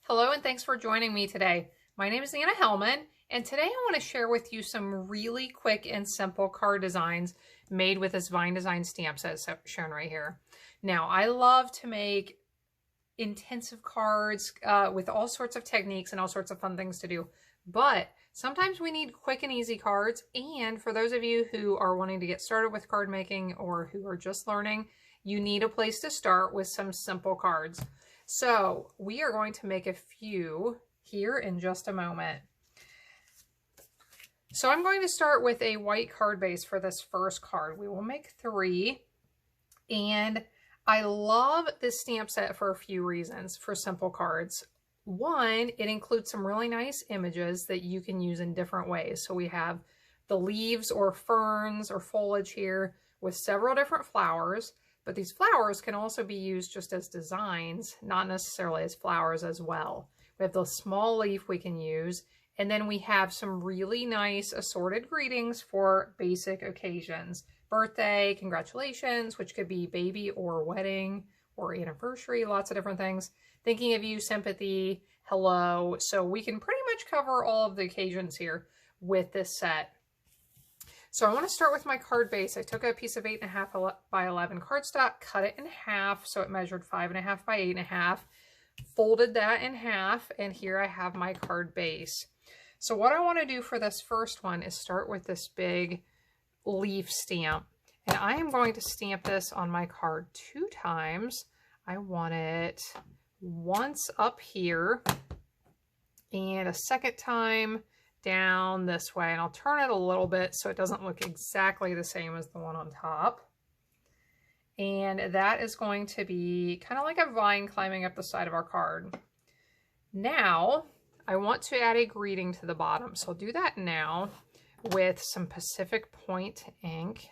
Hello and thanks for joining me today. My name is Anna Hellman and today I want to share with you some really quick and simple card designs made with this Vine Design stamp set shown right here. Now I love to make intensive cards with all sorts of techniques and all sorts of fun things to do, but sometimes we need quick and easy cards, and for those of you who are wanting to get started with card making or who are just learning, you need a place to start with some simple cards. So we are going to make a few here in just a moment. So I'm going to start with a white card base for this first card. We will make 3, and I love this stamp set for a few reasons for simple cards. One, it includes some really nice images that you can use in different ways. So we have the leaves or ferns or foliage here with several different flowers. But these flowers can also be used just as designs, not necessarily as flowers as well. We have the small leaf we can use, and then we have some really nice assorted greetings for basic occasions. Birthday, congratulations, which could be baby or wedding or anniversary, lots of different things. Thinking of you, sympathy, hello. So we can pretty much cover all of the occasions here with this set. So I want to start with my card base. I took a piece of 8.5 by 11 cardstock, cut it in half, so it measured 5.5 by 8.5, folded that in half, and here I have my card base. So what I want to do for this first one is start with this big leaf stamp, and I am going to stamp this on my card 2 times. I want it once up here and a second time down this way, and I'll turn it a little bit so it doesn't look exactly the same as the one on top. And that is going to be kind of like a vine climbing up the side of our card. Now I want to add a greeting to the bottom, so I'll do that now with some Pacific Point ink.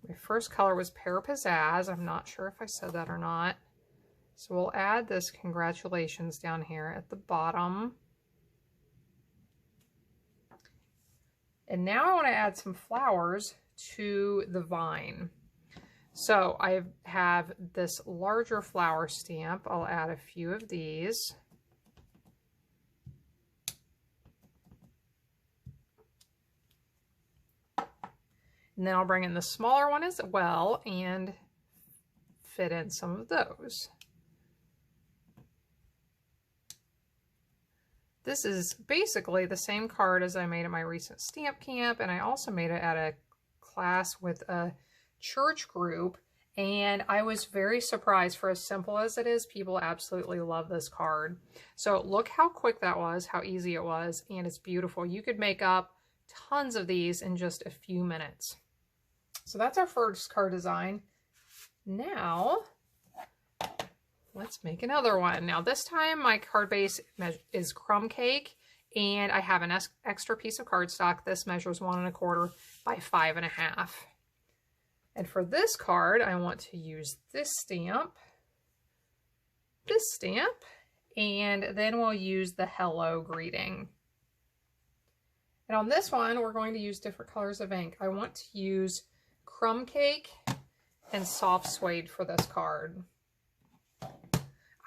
My first color was Pear Pizzazz. I'm not sure if I said that or not. So we'll add this congratulations down here at the bottom. And now I want to add some flowers to the vine. So I have this larger flower stamp. I'll add a few of these. And then I'll bring in the smaller one as well and fit in some of those. This is basically the same card as I made at my recent stamp camp, and I also made it at a class with a church group, and I was very surprised. For as simple as it is, people absolutely love this card. So look how quick that was, how easy it was, and it's beautiful. You could make up tons of these in just a few minutes. So that's our first card design. Now let's make another one. Now this time my card base is crumb cake, and I have an extra piece of cardstock. This measures 1 1/4 by 5.5. And for this card, I want to use this stamp, and then we'll use the hello greeting. And on this one, we're going to use different colors of ink. I want to use crumb cake and soft suede for this card.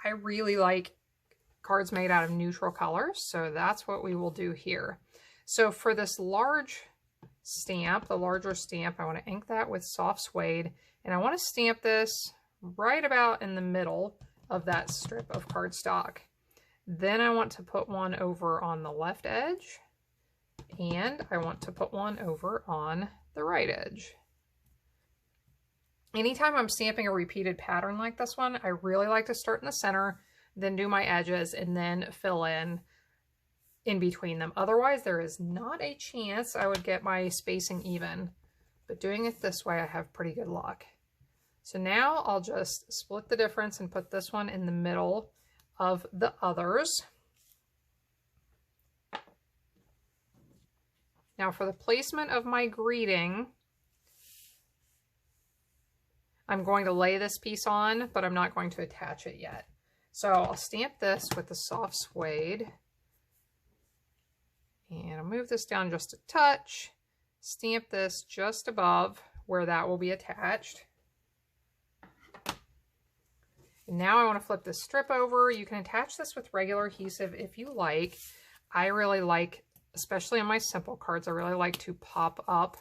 I really like cards made out of neutral colors, so that's what we will do here. So for this large stamp, the larger stamp, I want to ink that with soft suede, and I want to stamp this right about in the middle of that strip of cardstock. Then I want to put one over on the left edge, and I want to put one over on the right edge. Anytime I'm stamping a repeated pattern like this one, I really like to start in the center, then do my edges, and then fill in between them. Otherwise, there is not a chance I would get my spacing even. But doing it this way, I have pretty good luck. So now I'll just split the difference and put this one in the middle of the others. Now for the placement of my greeting, I'm going to lay this piece on, but I'm not going to attach it yet. So I'll stamp this with the soft suede. And I'll move this down just a touch, stamp this just above where that will be attached. And now I want to flip this strip over. You can attach this with regular adhesive if you like. I really like, especially on my simple cards, I really like to pop up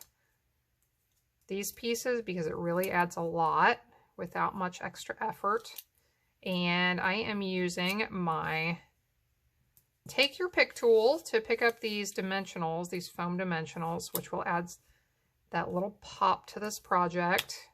these pieces because it really adds a lot without much extra effort. And I am using my Take Your Pick tool to pick up these dimensionals, these foam dimensionals, which will add that little pop to this project.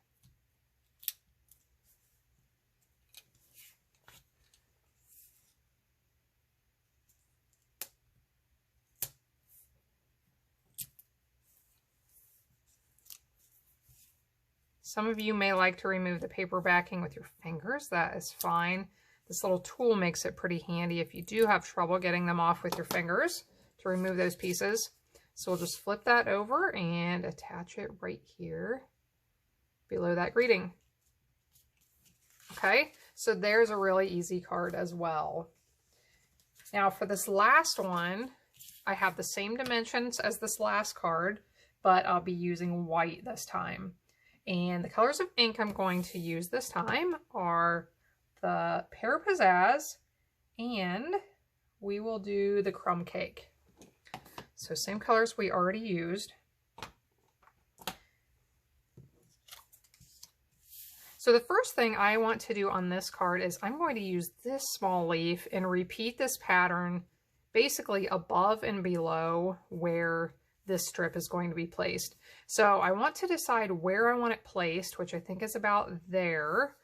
Some of you may like to remove the paper backing with your fingers. That is fine. This little tool makes it pretty handy if you do have trouble getting them off with your fingers to remove those pieces. So we'll just flip that over and attach it right here below that greeting. Okay, so there's a really easy card as well. Now for this last one, I have the same dimensions as this last card, but I'll be using white this time. And the colors of ink I'm going to use this time are the Pear Pizzazz, and we will do the Crumb Cake. So same colors we already used. So the first thing I want to do on this card is I'm going to use this small leaf and repeat this pattern basically above and below where this strip is going to be placed. So I want to decide where I want it placed, which I think is about there,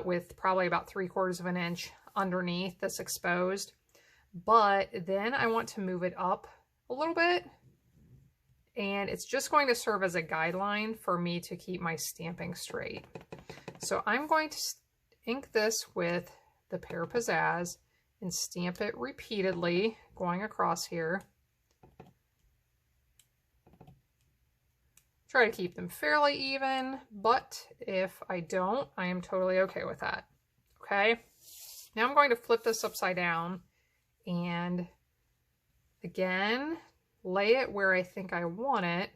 with probably about 3/4 of an inch underneath this exposed. But then I want to move it up a little bit, and it's just going to serve as a guideline for me to keep my stamping straight. So I'm going to ink this with the Pear Pizzazz and stamp it repeatedly going across here. Try to keep them fairly even, but if I don't, I am totally okay with that. Okay, now I'm going to flip this upside down and again, lay it where I think I want it.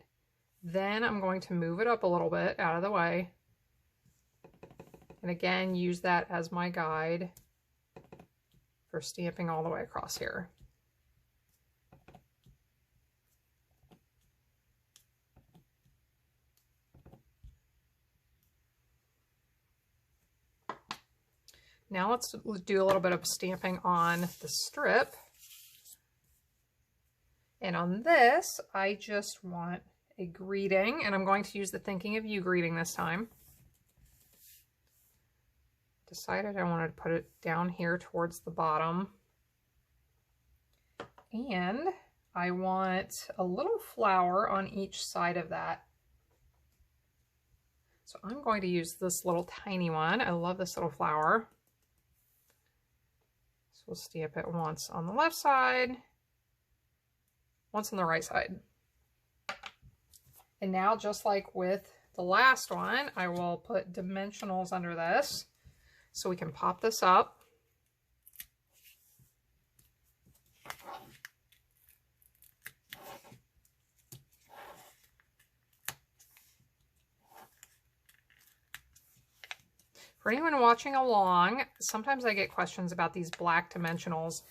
Then I'm going to move it up a little bit out of the way. And again, use that as my guide for stamping all the way across here. Now let's do a little bit of stamping on the strip. And on this, I just want a greeting, and I'm going to use the Thinking of You greeting this time. Decided I wanted to put it down here towards the bottom. And I want a little flower on each side of that. So I'm going to use this little tiny one. I love this little flower. So we'll stamp it once on the left side, once on the right side. And now, just like with the last one, I will put dimensionals under this so we can pop this up. For anyone watching along, sometimes I get questions about these black dimensionals.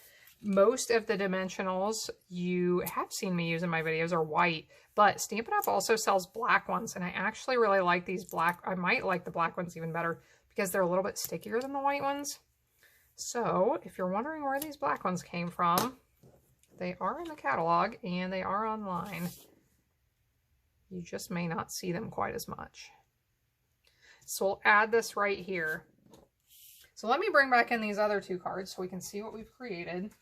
Most of the dimensionals you have seen me use in my videos are white, but Stampin' Up! Also sells black ones, and I actually really like these black. I might like the black ones even better because they're a little bit stickier than the white ones. So if you're wondering where these black ones came from, they are in the catalog and they are online. You just may not see them quite as much. So we'll add this right here. So let me bring back in these other two cards so we can see what we've created.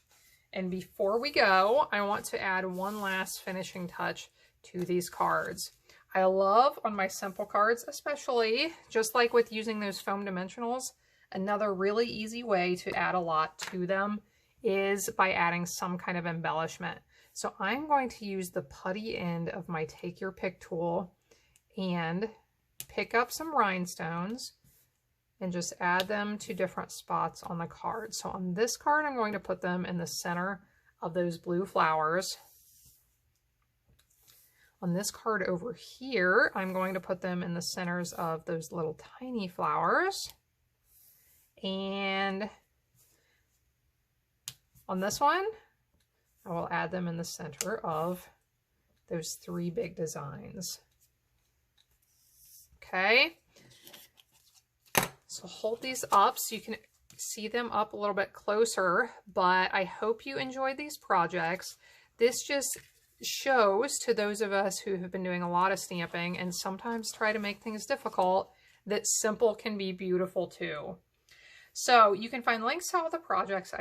And before we go, I want to add one last finishing touch to these cards. I love on my simple cards, especially just like with using those foam dimensionals, another really easy way to add a lot to them is by adding some kind of embellishment. So I'm going to use the putty end of my Take Your Pick tool and pick up some rhinestones and just add them to different spots on the card. So on this card, I'm going to put them in the center of those blue flowers. On this card over here, I'm going to put them in the centers of those little tiny flowers. And on this one, I will add them in the center of those 3 big designs. Okay. So hold these up so you can see them up a little bit closer, but I hope you enjoyed these projects. This just shows to those of us who have been doing a lot of stamping and sometimes try to make things difficult that simple can be beautiful too. So you can find links to all the products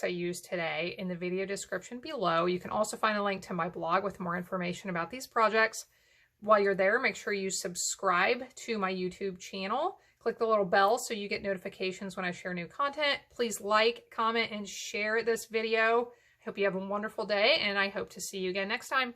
I used today in the video description below. You can also find a link to my blog with more information about these projects. While you're there, make sure you subscribe to my YouTube channel. Click the little bell so you get notifications when I share new content. Please like, comment, and share this video. I hope you have a wonderful day, and I hope to see you again next time.